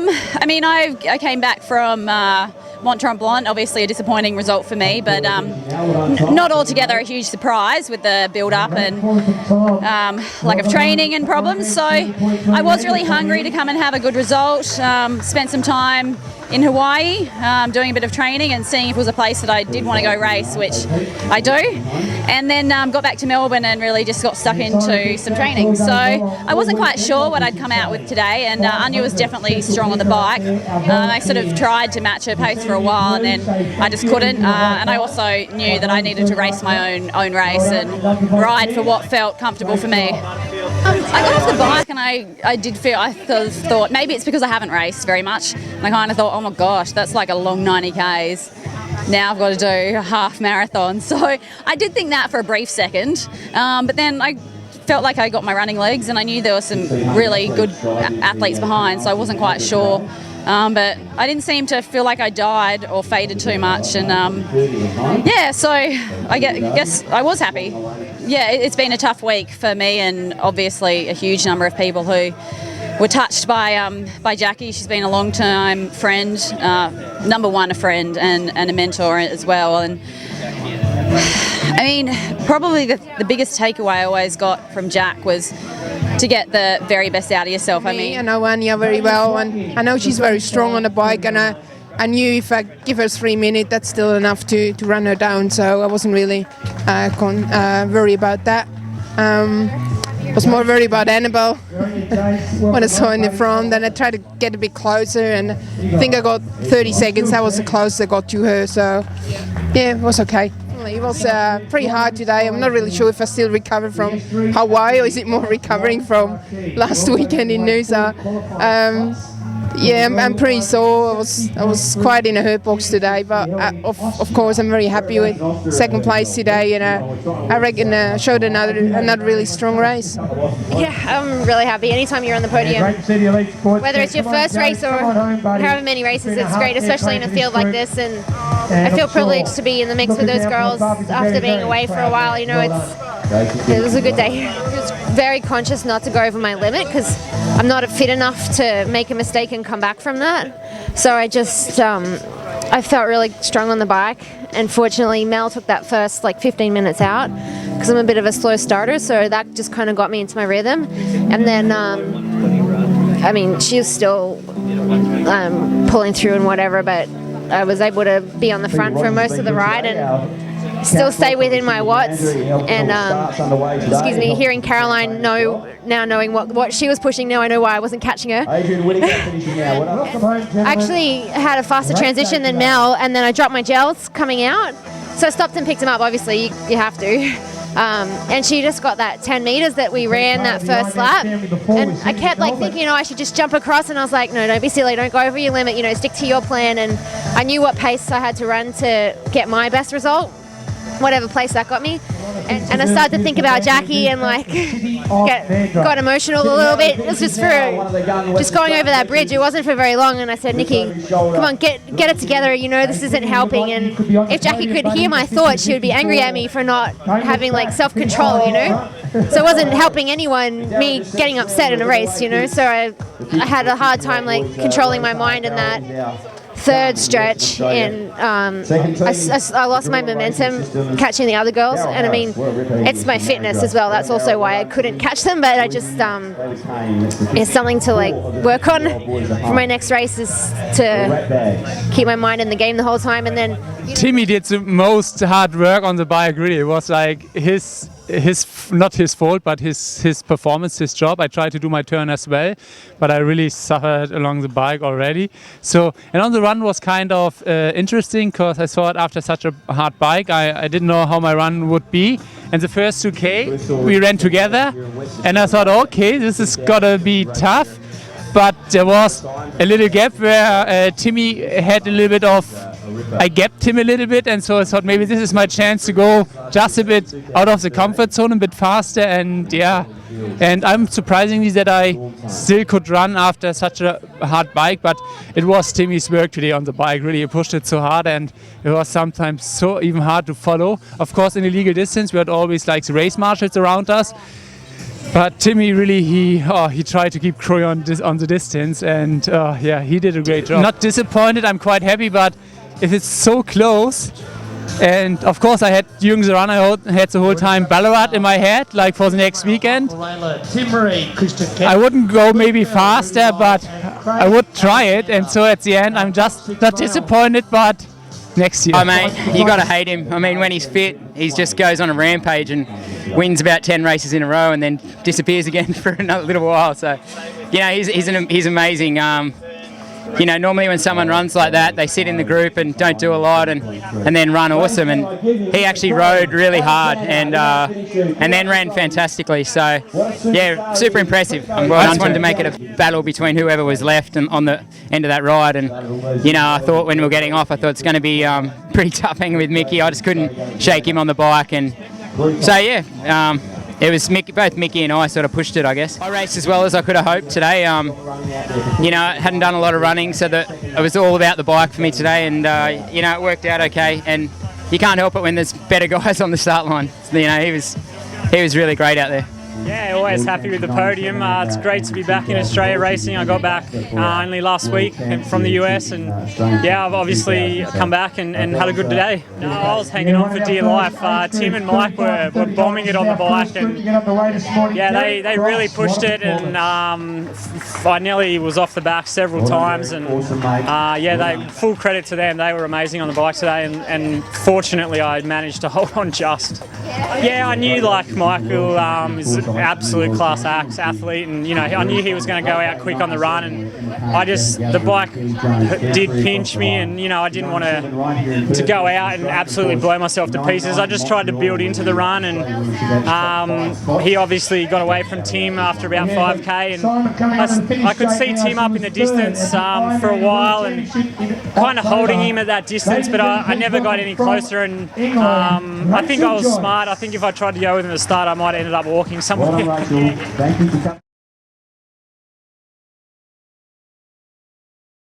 I mean, I came back from Mont Tremblant, obviously a disappointing result for me, but not altogether a huge surprise with the build-up and lack of training and problems. So I was really hungry to come and have a good result. Spent some time in Hawaii doing a bit of training and seeing if it was a place that I did want to go race, which I do. And then got back to Melbourne and really just got stuck into some training. So I wasn't quite sure what I'd come out with today, and Anya was definitely strong on the bike. I sort of tried to match her pace for a while, and then I just couldn't. And I also knew that I needed to race my own race and ride for what felt comfortable for me. I got off the bike and I did feel, I thought maybe it's because I haven't raced very much. And I kind of thought, oh my gosh, that's like a long 90 Ks. Now I've got to do a half marathon. So I did think that for a brief second. But then I felt like I got my running legs, and I knew there were some really good athletes behind, so I wasn't quite sure. But I didn't seem to feel like I died or faded too much. And yeah, so I guess I was happy. Yeah, it's been a tough week for me, and obviously a huge number of people who were touched by Jackie. She's been a long-time friend, number one, a friend and a mentor as well. And I mean, probably the biggest takeaway I always got from Jack was to get the very best out of yourself. I mean, I know Anya very well, and I know she's very strong on the bike, and I knew if I give her 3 minutes, that's still enough to run her down. So I wasn't really worried about that. I was more worried about Annabelle when I saw her in the front. Then I tried to get a bit closer, and I think I got 30 seconds. That was the closest I got to her. So yeah, it was okay. It was pretty hard today. I'm not really sure if I still recovered from Hawaii, or is it more recovering from last weekend in Noosa. Yeah, I'm pretty sore. I was quite in a hurt box today, but of course I'm very happy with second place today, and I reckon showed another really strong race. Yeah, I'm really happy. Anytime you're on the podium, whether it's your first race or however many races, it's great, especially in a field like this. And I feel privileged to be in the mix with those girls after being away for a while. You know, it was a good day. I was very conscious not to go over my limit because I'm not fit enough to make a mistake and come back from that. So I just, I felt really strong on the bike. And fortunately, Mel took that first 15 minutes out because I'm a bit of a slow starter. So that just kind of got me into my rhythm. And then, I mean, she was still pulling through and whatever, but I was able to be on the front for most of the ride and still stay within my watts. And excuse me, hearing Caroline now knowing what she was pushing, now I know why I wasn't catching her. I actually had a faster transition than Mel, and then I dropped my gels coming out, so I stopped and picked them up. Obviously you have to. And she just got that 10 meters that we ran that first lap, and I kept thinking, I should just jump across, and I was like, no, don't be silly, don't go over your limit, stick to your plan. And I knew what pace I had to run to get my best result, whatever place that got me. And I started to think about Jackie and got emotional a little bit. It was just going over that bridge. It wasn't for very long, and I said, Nikki, come on, get it together. This isn't helping. And if Jackie could hear my thoughts, she would be angry at me for not having self-control. So it wasn't helping anyone, me getting upset in a race. So I had a hard time controlling my mind in that third stretch, and I lost my momentum catching the other girls. And I mean, it's my fitness as well, that's also why I couldn't catch them. But I just it's something to work on for my next race, is to keep my mind in the game the whole time. And then Timmy did the most hard work on the bike, really. It was his not his fault, but his performance, his job. I tried to do my turn as well, but I really suffered along the bike already. So, and on the run was kind of interesting, because I thought after such a hard bike, I didn't know how my run would be. And the first 2K we ran together, and I thought, okay, this is gotta be tough. But there was a little gap where Timmy had a little bit of, I gapped him a little bit, and so I thought maybe this is my chance to go just a bit out of the comfort zone, a bit faster. And yeah, and I'm surprisingly that I still could run after such a hard bike, but it was Timmy's work today on the bike. Really, he pushed it so hard, and it was sometimes so even hard to follow. Of course, in illegal distance, we had always the race marshals around us. But Timmy really, he tried to keep growing on the distance, and yeah, he did a great job. Not disappointed, I'm quite happy, but if it's so close, and of course I had during the run, I had the whole time Ballarat in my head, like for the next weekend. I wouldn't go maybe faster, but I would try it, and so at the end I'm just not disappointed, but next year. Oh mate, you got to hate him. I mean, when he's fit, he just goes on a rampage and wins about 10 races in a row and then disappears again for another little while. So, you know, he's amazing. You know, normally when someone runs like that, they sit in the group and don't do a lot and then run awesome. And he actually rode really hard and then ran fantastically. So, yeah, super impressive. I just wanted to make it a battle between whoever was left and on the end of that ride. And, you know, I thought when we were getting off, I thought it's going to be pretty tough hanging with Mickey. I just couldn't shake him on the bike. And so, yeah. It was both Mickey and I sort of pushed it, I guess. I raced as well as I could have hoped today. You know, I hadn't done a lot of running, so that it was all about the bike for me today, and you know, it worked out okay. And you can't help it when there's better guys on the start line. You know, he was really great out there. Yeah, always happy with the podium. It's great to be back in Australia racing. I got back only last week from the US, and yeah, I've obviously come back and had a good day. No, I was hanging on for dear life. Tim and Mike were bombing it on the bike, and yeah, they really pushed it, and I nearly was off the back several times, and yeah, full credit to them. They were amazing on the bike today, and fortunately I managed to hold on just. Yeah, I knew like Michael is an absolute class athlete, and you know, I knew he was going to go out quick on the run, and the bike did pinch me, and you know, I didn't want to go out and absolutely blow myself to pieces. I just tried to build into the run, and he obviously got away from Tim after about 5k, and I could see Tim up in the distance for a while and kind of holding him at that distance, but I never got any closer, and I think I was smart. I think if I tried to go with him at the start, I might have ended up walking somewhere.